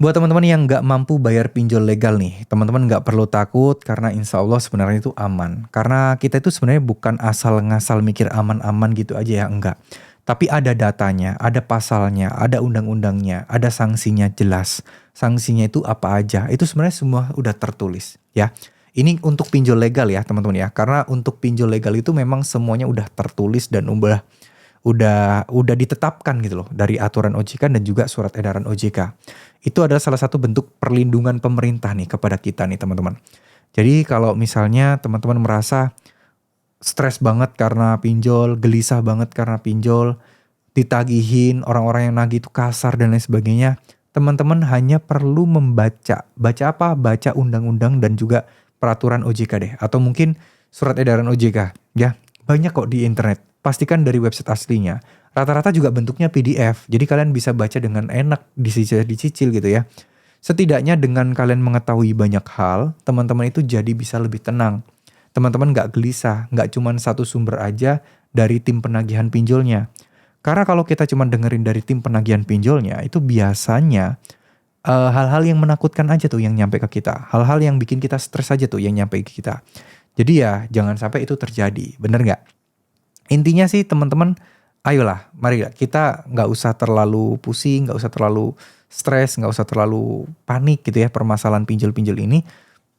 Buat teman-teman yang nggak mampu bayar pinjol legal nih, teman-teman nggak perlu takut karena insya Allah sebenarnya itu aman. Karena kita itu sebenarnya bukan asal ngasal mikir aman-aman gitu aja ya, enggak. Tapi ada datanya, ada pasalnya, ada undang-undangnya, ada sanksinya jelas. Sanksinya itu apa aja, itu sebenarnya semua udah tertulis ya. Ini untuk pinjol legal ya teman-teman ya, karena untuk pinjol legal itu memang semuanya udah tertulis dan udah ditetapkan gitu loh dari aturan OJK dan juga surat edaran OJK. Itu adalah salah satu bentuk perlindungan pemerintah nih kepada kita nih teman-teman. Jadi kalau misalnya teman-teman merasa stres banget karena pinjol, gelisah banget karena pinjol, ditagihin, orang-orang yang nagih itu kasar dan lain sebagainya, teman-teman hanya perlu membaca. Baca apa? Baca undang-undang dan juga peraturan OJK deh. Atau mungkin surat edaran OJK ya. Banyak kok di internet. Pastikan dari website aslinya. Rata-rata juga bentuknya PDF. Jadi kalian bisa baca dengan enak, dicicil gitu ya. Setidaknya dengan kalian mengetahui banyak hal, teman-teman itu jadi bisa lebih tenang. Teman-teman nggak gelisah, nggak cuma satu sumber aja dari tim penagihan pinjolnya. Karena kalau kita cuma dengerin dari tim penagihan pinjolnya, itu biasanya hal-hal yang menakutkan aja tuh yang nyampe ke kita. Hal-hal yang bikin kita stres aja tuh yang nyampe ke kita. Jadi ya jangan sampai itu terjadi, bener nggak? Intinya sih teman-teman, ayolah, marilah kita nggak usah terlalu pusing, nggak usah terlalu stres, nggak usah terlalu panik gitu ya permasalahan pinjol-pinjol ini.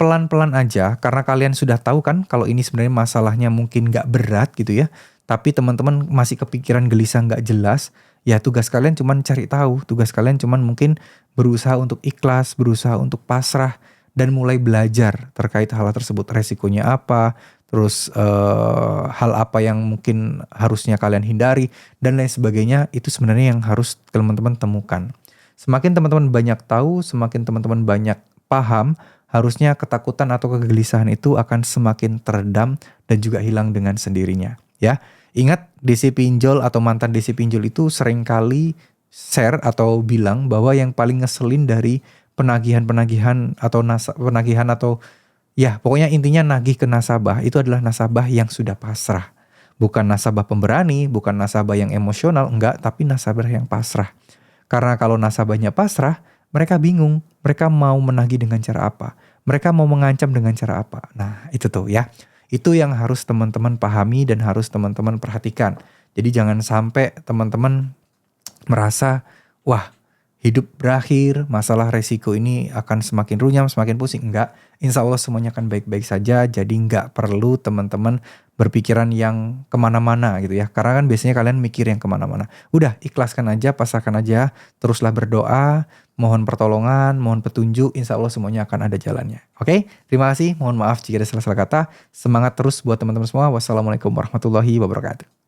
Pelan-pelan aja, karena kalian sudah tahu kan kalau ini sebenarnya masalahnya mungkin nggak berat gitu ya. Tapi teman-teman masih kepikiran gelisah nggak jelas, ya tugas kalian cuman cari tahu, tugas kalian cuman mungkin berusaha untuk ikhlas, berusaha untuk pasrah, dan mulai belajar terkait hal tersebut, resikonya apa, terus hal apa yang mungkin harusnya kalian hindari, dan lain sebagainya, itu sebenarnya yang harus teman-teman temukan. Semakin teman-teman banyak tahu, semakin teman-teman banyak paham, harusnya ketakutan atau kegelisahan itu akan semakin teredam dan juga hilang dengan sendirinya. Ya, ingat DC pinjol atau mantan DC pinjol itu seringkali share atau bilang bahwa yang paling ngeselin dari penagihan-penagihan atau penagihan atau ya pokoknya intinya nagih ke nasabah itu adalah nasabah yang sudah pasrah. Bukan nasabah pemberani, bukan nasabah yang emosional, enggak, tapi nasabah yang pasrah. Karena kalau nasabahnya pasrah, mereka bingung, mereka mau menagih dengan cara apa, mereka mau mengancam dengan cara apa. Nah itu tuh ya, itu yang harus teman-teman pahami dan harus teman-teman perhatikan. Jadi jangan sampai teman-teman merasa, wah hidup berakhir, masalah resiko ini akan semakin runyam, semakin pusing. Enggak, insya Allah semuanya akan baik-baik saja, jadi nggak perlu teman-teman berpikiran yang kemana-mana gitu ya. Karena kan biasanya kalian mikir yang kemana-mana. Udah, ikhlaskan aja, pasrahkan aja, teruslah berdoa, mohon pertolongan, mohon petunjuk, insya Allah semuanya akan ada jalannya. Oke, terima kasih, mohon maaf jika ada salah-salah kata. Semangat terus buat teman-teman semua. Wassalamualaikum warahmatullahi wabarakatuh.